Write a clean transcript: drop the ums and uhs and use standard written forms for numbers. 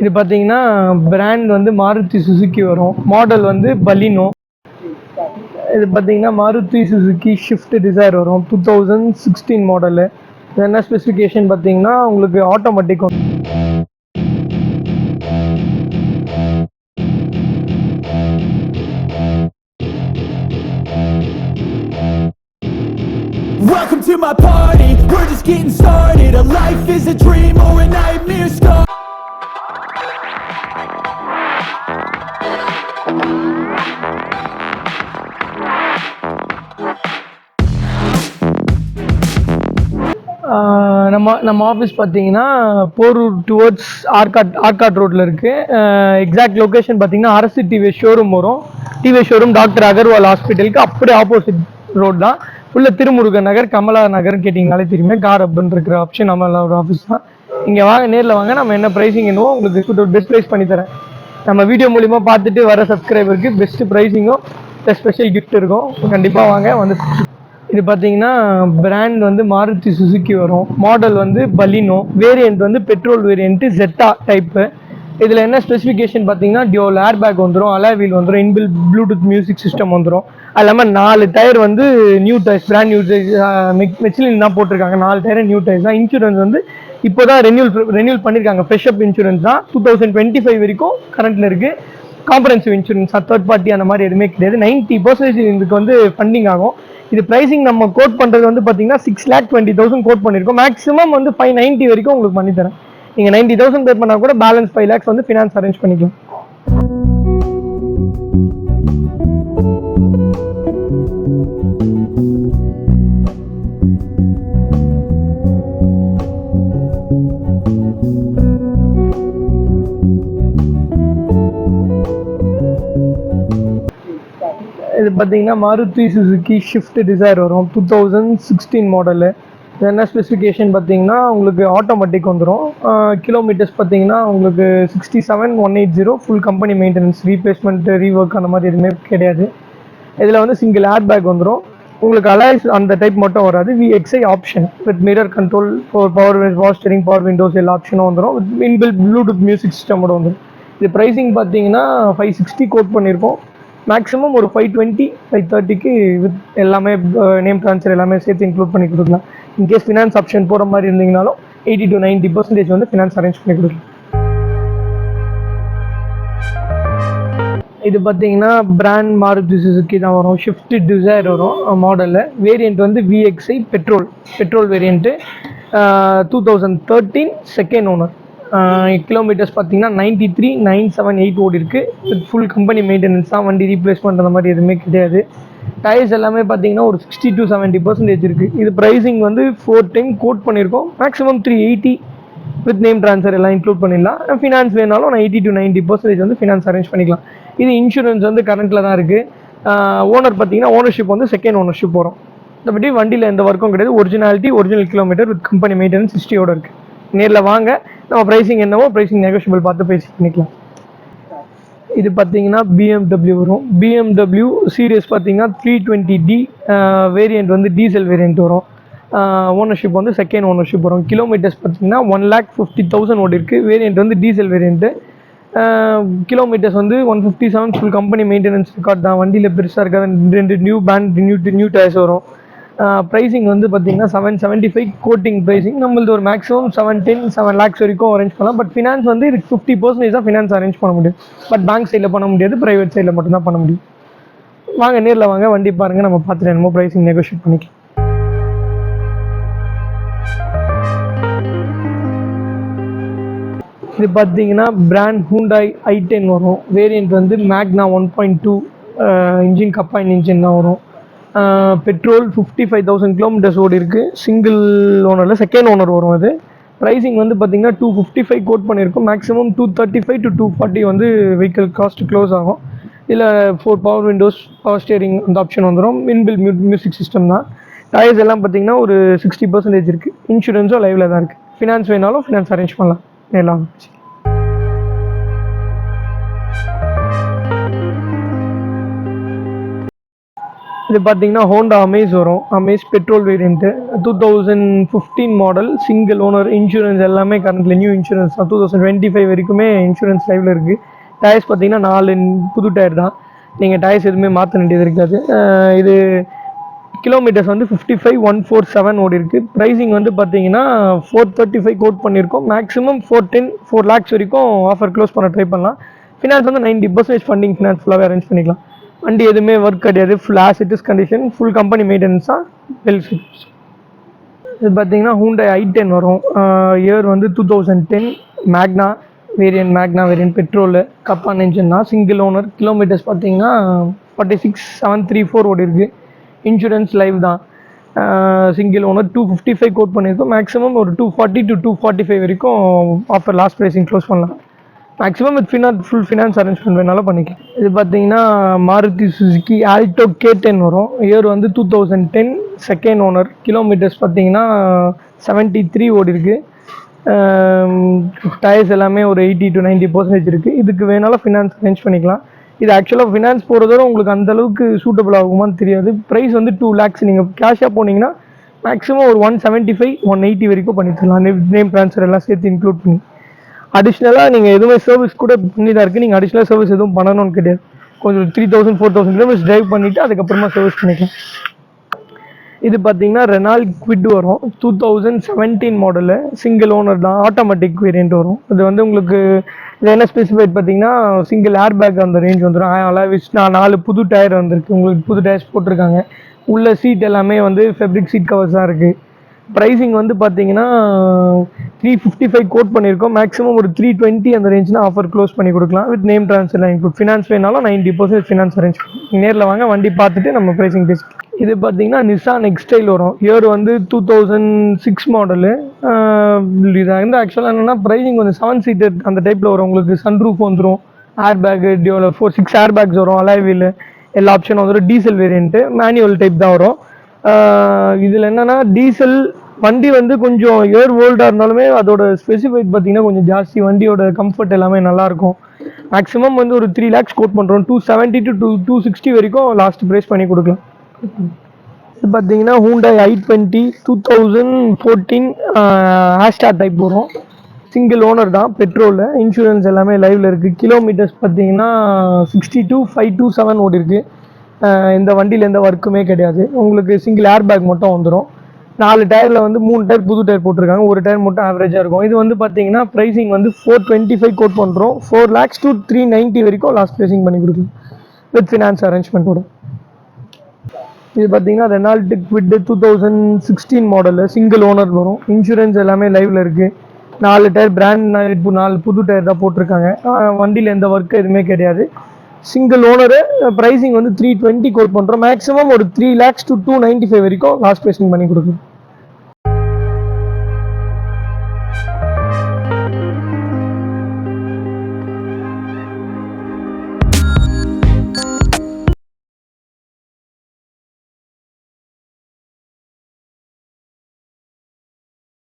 இது பார்த்தீங்கன்னா பிராண்ட் வந்து மாருதி சுசுக்கி வரும். மாடல் வந்து பலினோ. இது பார்த்தீங்கன்னா மாருதி சுசுக்கி ஷிஃப்ட் டிசைர் வரும். 2016 மாடலு. இது என்ன ஸ்பெசிஃபிகேஷன் பார்த்தீங்கன்னா உங்களுக்கு automatic. Welcome to my party, we're just getting started. A life is a dream or a nightmare scar. நம்ம ஆஃபீஸ் பார்த்தீங்கன்னா போரூர் டுவர்ட்ஸ் ஆர்காட் ரோட்டில் இருக்குது. எக்ஸாக்ட் லொக்கேஷன் பார்த்தீங்கன்னா அரசு டிவிஎஸ் ஷோரூம் வரும். டிவிஎஸ் ஷோரூம் டாக்டர் அகர்வால் ஹாஸ்பிட்டலுக்கு அப்படியே ஆப்போசிட் ரோட் தான். உள்ள திருமுருகன் நகர், கமலா நகர்னு கேட்டிங்கனாலே தெரியுமே. கார் அப்படின்னு இருக்கிற ஆப்ஷன் நம்மளோட ஆஃபீஸ் தான். இங்கே வாங்க, நேரில் வாங்க. நம்ம என்ன ப்ரைஸிங் என்னவோ உங்களுக்கு பெஸ்ட் ப்ரைஸ் பண்ணித்தரேன். நம்ம வீடியோ மூலிமா பார்த்துட்டு வர சப்ஸ்கிரைபருக்கு பெஸ்ட்டு ப்ரைஸிங்கும் ப்ளஸ் ஸ்பெஷல் கிஃப்ட் இருக்கும். கண்டிப்பாக வாங்க வந்து. இது பார்த்தீங்கன்னா பிராண்ட் வந்து மாருதி சுசுக்கி வரும். மாடல் வந்து பலினோ. வேரியண்ட் வந்து பெட்ரோல் வேரியண்ட்டு ஜெட்டா டைப்பு. இதில் என்ன ஸ்பெசிஃபிகேஷன் பார்த்தீங்கன்னா டியோல் ஏர் பேக் வந்துடும், அலாய் வீல் வந்துடும், இன்பில் ப்ளூடூத் மியூசிக் சிஸ்டம் வந்துடும். அது இல்லாமல் 4 டயர் வந்து new tyres, brand new tyres, Michelin தான் போட்டிருக்காங்க. 4 டயர் நியூ டயர்ஸ் தான். இன்சூரன்ஸ் வந்து இப்போ தான் ரெனியூல் பண்ணியிருக்காங்க. ஃப்ரெஷ் அப் இன்சூரன்ஸ் தான். 2025 வரைக்கும் கரண்ட்டில் இருக்குது. காம்ப்ரஹென்சிவ் இன்சூரன்ஸ், தேர்ட் பார்ட்டி அந்த மாதிரி எதுவுமே கிடையாது. 90% இதுக்கு வந்து ஃபண்டிங் ஆகும். இது ப்ரைஸிங் நம்ம கோட் பண்ணுறது வந்து பார்த்தீங்கன்னா 6,20,000 கோட் பண்ணியிருக்கோம். மேக்ஸிமம் வந்து 590 வரைக்கும் உங்களுக்கு பண்ணித்தரேன். நீங்கள் 90,000 பே பண்ணால் கூட பேலன்ஸ் 5 lakhs வந்து ஃபினான்ஸ் அரேஞ்ச் பண்ணிக்கலாம். இது பார்த்தீங்கன்னா மாருதி சுசுக்கி ஷிஃப்ட் டிசைர் வரும். 2016 மாடலு. இது என்ன ஸ்பெசிஃபிகேஷன் பார்த்தீங்கன்னா உங்களுக்கு ஆட்டோமேட்டிக் வந்துடும். கிலோமீட்டர்ஸ் பார்த்தீங்கன்னா உங்களுக்கு 67,180. Full company maintenance, replacement, rework அந்த மாதிரி எதுவுமே கிடையாது. இதில் வந்து சிங்கிள் ஏர் பேக் வந்துடும். உங்களுக்கு அலாய்ஸ் அந்த டைப் மட்டும் வராது. VXI option with mirror control, power steering, power Windows எல்லா ஆப்ஷனும் வந்துடும். வித் இன்பில் ப்ளூடூத் மியூசிக் சிஸ்டமோட வந்துடும். இது ப்ரைஸிங் பார்த்தீங்கன்னா 560 கோட் பண்ணியிருக்கோம். மேக்ஸிமம் ஒரு 520, 530க்கு வித் எல்லாமே நேம் ட்ரான்ஸ்ஃபர் எல்லாமே சேர்த்து இன்க்ளூட் பண்ணி கொடுக்கலாம். இன்கேஸ் ஃபினான்ஸ் ஆப்ஷன் போகிற மாதிரி இருந்தீங்கனாலும் 80 to 90% வந்து ஃபினான்ஸ் அரேஞ்ச் பண்ணி கொடுக்கலாம். இது பார்த்தீங்கன்னா பிராண்ட் மாருதி சுசுக்கி தான் வரும். ஷிஃப்ட் டிசைர் வரும் மாடலில். வேரியண்ட் வந்து VXI petrol variant. 2013 second owner. Kilometres பார்த்தீங்கன்னா 93,978 ஓடி இருக்குது. வித் ஃபுல் கம்பெனி மெயின்டெனன்ஸ் தான். வண்டி ரீப்ளேஸ்மெண்ட் அந்த மாதிரி எதுவுமே கிடையாது. டயர்ஸ் எல்லாமே பார்த்தீங்கன்னா ஒரு 60 to 70% இருக்குது. இது ப்ரைஸிங் வந்து 4 டைம் கோட் பண்ணியிருக்கோம். மேக்ஸிமம் 380 வித் நேம் ட்ரான்ஸ்ஃபர் எல்லாம் இன்க்ளூட் பண்ணிடலாம். ஃபினான்ஸ் வேணாலும் நான் 80 to 90% வந்து ஃபினான்ஸ் அரேஞ்ச் பண்ணிக்கலாம். இது இன்சூரன்ஸ் வந்து கரண்ட்டில் தான் இருக்குது. ஓனர் பார்த்தீங்கன்னா ஓனர்ஷிப் வந்து செகண்ட் ஓனர்ஷிப் வரும். மற்றபடி வண்டியில் எந்த ஒர்க்கும் கிடையாது. Originality, original kilometre with company maintenance ஹிஸ்ட்ரியோட இருக்குது. நேரில் வாங்க. நம்ம ப்ரைஸிங் என்னவோ ப்ரைஸிங் நெகோஷியபிள் பார்த்து பேசி பண்ணிக்கலாம். இது பார்த்தீங்கன்னா BMW வரும். BMW சீரியஸ் பார்த்தீங்கன்னா 320D வேரியண்ட் வந்து டீசல் வேரியண்ட் வரும். ஓனர்ஷிப் வந்து செகண்ட் ஓனர்ஷிப் வரும். கிலோமீட்டர்ஸ் பார்த்தீங்கன்னா 1,50,000 ஓடி இருக்குது. வேரியண்ட் வந்து டீசல் வேரியண்ட்டு. கிலோமீட்டர்ஸ் வந்து 157. ஃபுல் கம்பெனி மெயின்டெனன்ஸ் ரெக்கார்ட் தான். வண்டியில் பெருசாக இருக்காது. 2 நியூ பேண்ட் நியூ டயர்ஸ் வரும். ப்ரைஸிங் வந்து பார்த்தீங்கன்னா 775 கோட்டிங் ப்ரைஸிங். நம்மளது ஒரு மேக்ஸிமம் 710, 7 lakhs வரைக்கும் அரேஞ்ச் பண்ணலாம். பட் ஃபினான்ஸ் வந்து இதுக்கு 50% தான் ஃபினான்ஸ் அரேஞ்ச் பண்ண முடியும். பட் பேங்க் சைடில் பண்ண முடியாது, ப்ரைவேட் சைடில் மட்டும்தான் பண்ண முடியும். வாங்க, நேரில் வாங்க, வண்டி பாருங்கள், நம்ம பார்த்துட்டு என்னமோ ப்ரைஸிங் நெகோஷியேட் பண்ணிக்கலாம். இது பார்த்தீங்கன்னா பிராண்ட் ஹூண்டாய் i10 வரும். வேரியண்ட் வந்து மேக்னா 1.2 இன்ஜின், கப்பாயின் இன்ஜின் தான் வரும். பெட்ரோல் 55,000 கிலோமீட்டர்ஸ் ஓடி இருக்குது. சிங்கிள் ஓனரில் செகண்ட் ஓனர் வரும். அது ப்ரைஸிங் வந்து பார்த்தீங்கன்னா 255 கோட் பண்ணியிருக்கோம். மேக்ஸிமம் 235 to 240 வந்து வெஹிக்கிள் காஸ்ட் க்ளோஸ் ஆகும். இதில் 4 பவர் விண்டோஸ், பவர் ஸ்டியரிங் அந்த ஆப்ஷன் வந்துடும். இன்பில் மியூசிக் சிஸ்டம் தான். டயர்ஸ் எல்லாம் பார்த்தீங்கன்னா ஒரு 60% இருக்குது. இன்சூரன்ஸும் லைவில் தான் இருக்குது. ஃபினான்ஸ் வேணாலும் ஃபினான்ஸ் அரேஞ்ச் பண்ணலாம். எல்லாம் இது பார்த்தீங்கன்னா ஹோண்டா அமேஸ் வரும். Amaze petrol variant 2015 model, single owner, insurance எல்லாமே கரண்ட்டில் நியூ இன்சூரன்ஸ் தான். 2025 வரைக்குமே இன்சூரன்ஸ் லைவில் இருக்குது. டயர்ஸ் பார்த்தீங்கன்னா 4 புது டயர் தான். நீங்கள் டயர்ஸ் எதுவுமே மாற்ற வேண்டியது இருக்காது. இது கிலோமீட்டர்ஸ் வந்து 55,147 ஓடி இருக்குது. ப்ரைஸிங் வந்து பார்த்தீங்கன்னா 435 கோட் பண்ணியிருக்கோம். மேக்ஸிமம் 4 lakhs வரைக்கும் ஆஃபர் க்ளோஸ் பண்ண ட்ரை பண்ணலாம். ஃபினான்ஸ் வந்து 90% ஃபண்டிங் ஃபினான்ஸ் ஃபுல்லாகவே அரேஞ்ச் பண்ணிக்கலாம். வண்டி எதுவுமே ஒர்க் கிடையாது. Full as it is condition, full company maintenance தான். Well fit. இது பார்த்தீங்கன்னா Hyundai i10 வரும். இயர் வந்து 2010 Magna variant petrol Kappa engine தான். Single owner. கிலோமீட்டர்ஸ் பார்த்தீங்கன்னா 46,734 ஓடி இருக்குது. இன்சூரன்ஸ் லைவ் தான். சிங்கிள் ஓனர் 255 கோட் பண்ணியிருக்கோம். மேக்ஸிமம் ஒரு 240 to 245 வரைக்கும் ஆஃபர் லாஸ்ட் ப்ரைஸிங் க்ளோஸ் பண்ணலாம். Maximum with full finance arrangement வேணாலும் பண்ணிக்கலாம். இது பார்த்தீங்கன்னா மாருதி சுசுகி ஆல்டோ K10 வரும். இயர் வந்து 2010 செகண்ட் ஓனர். கிலோமீட்டர்ஸ் பார்த்தீங்கன்னா 73 ஓடி இருக்குது. டயர்ஸ் எல்லாமே ஒரு 80 to 90% இருக்குது. இதுக்கு வேணாலும் ஃபினான்ஸ் அரேஞ்ச் பண்ணிக்கலாம். இது ஆக்சுவலாக ஃபினான்ஸ் போகிறதோட உங்களுக்கு அந்தளவுக்கு சூட்டபிள் ஆகுமான்னு தெரியாது. ப்ரைஸ் வந்து 2 lakhs. நீங்கள் கேஷாக போனீங்கன்னா மேக்ஸிமம் ஒரு 175 180 வரைக்கும் பண்ணி தரலாம். நேம் ட்ரான்ஸ்ஃபர் எல்லாம் சேர்த்து இன்க்ளூட் பண்ணி. அடிஷ்னலாக நீங்கள் எதுவுமே சர்வீஸ் கூட பண்ணி தான் இருக்குது. நீங்கள் அடிஷ்னலாக சர்வீஸ் எதுவும் பண்ணணும்னு கிடையாது. கொஞ்சம் 3000 4000 கிலோமீட்டர்ஸ் ட்ரைவ் பண்ணிவிட்டு அதுக்கப்புறமா சர்வீஸ் பண்ணிக்கலாம். இது பார்த்தீங்கன்னா ரெனால்ட் குவிட் வரும். 2017 மாடலு, சிங்கிள் ஓனர் தான். ஆட்டோமேட்டிக் வேரியண்ட் வரும். இது வந்து உங்களுக்கு இது என்ன ஸ்பெசிஃபைட் பார்த்தீங்கன்னா சிங்கிள் ஏர் பேக் அந்த ரேஞ்ச் வந்துடும். அலாவிஸ் 4 புது டயர் வந்திருக்கு. உங்களுக்கு புது டயர்ஸ் போட்டிருக்காங்க. உள்ள சீட் எல்லாமே வந்து ஃபேப்ரிக் சீட் கவர்ஸ் தான் இருக்குது. ப்ரைஸிங் வந்து பார்த்தீங்கன்னா 355 கோட் பண்ணியிருக்கோம். மேக்ஸிமம் ஒரு 320 அந்த ரேஞ்சுனா ஆஃபர் க்ளோஸ் பண்ணி கொடுக்கலாம். வித் நேம் ட்ரான்ஸ்ஃபர்லாம் இன்க்ளூட். ஃபினான்ஸ் வேணாலும் 90% ஃபினான்ஸ் அரேஞ்ச் பண்ணலாம். நேரில் வாங்க, வண்டி பார்த்துட்டு நம்ம ப்ரைஸிங் பேசிக்கலாம். இது பார்த்தீங்கன்னா நிசான் எக்ஸ்டைல் வரும். இயர் வந்து 2006 மாடலு. இது வந்து ஆக்சுவலாக என்னென்னா ப்ரைஸிங் கொஞ்சம் 7 சீட்டர் அந்த டைப்பில் வரும். உங்களுக்கு சன்ரூஃப் வந்துடும், ஏர் பேக்கு, 6 ஏர் பேக்ஸ் வரும், அலாய் வீல் எல்லா ஆப்ஷனும் வந்துடும். டீசல் வேரியண்ட்டு, மேனுவல் டைப் தான் வரும். இதில் என்னென்னா டீசல் வண்டி வந்து கொஞ்சம் இயர் ஓல்டாக இருந்தாலுமே அதோட ஸ்பெசிஃபைட் பார்த்தீங்கன்னா கொஞ்சம் ஜாஸ்தி. வண்டியோட கம்ஃபர்ட் எல்லாமே நல்லாயிருக்கும். மேக்ஸிமம் வந்து ஒரு 3 lakhs கோட் பண்ணுறோம். 270 to 260 வரைக்கும் லாஸ்ட் ப்ரைஸ் பண்ணி கொடுக்கலாம். இது பார்த்தீங்கன்னா Hyundai i20 2014 ஹேஷ்டார் டைப் வரும். சிங்கிள் ஓனர் தான். பெட்ரோலு, இன்சூரன்ஸ் எல்லாமே லைவில் இருக்குது. கிலோமீட்டர்ஸ் பார்த்தீங்கன்னா 62,527 ஓடி இருக்குது. இந்த வண்டியில் எந்த ஒர்க்குமே கிடையாது. உங்களுக்கு சிங்கிள் ஏர் பேக் மட்டும் வந்துடும். 4 டயரில் வந்து 3 டயர் புது டயர் போட்டிருக்காங்க. ஒரு டயர் மட்டும் ஆவரேஜாக இருக்கும். இது வந்து பார்த்தீங்கன்னா ப்ரைஸிங் வந்து 425 கோட் பண்ணுறோம். 4 lakhs to 390 வரைக்கும் லாஸ்ட் ப்ரைஸிங் பண்ணி கொடுக்கலாம் வித் ஃபினான்ஸ் அரேஞ்ச்மெண்ட்டோட. இது பார்த்தீங்கன்னா Reynold quit 2016 model, single owner வரும். இன்சூரன்ஸ் எல்லாமே லைவில் இருக்குது. 4 டயர் பிராண்ட் 4 புது டயர் தான் போட்டிருக்காங்க. வண்டியில் எந்த ஒர்க்கு எதுவுமே கிடையாது. Single owner. ப்ரைஸிங் வந்து 320 கோட் பண்ணுறோம். மேக்ஸிமம் ஒரு 3 lakhs to 295 வரைக்கும் லாஸ்ட் ப்ரைஸிங் பண்ணி கொடுக்கும்.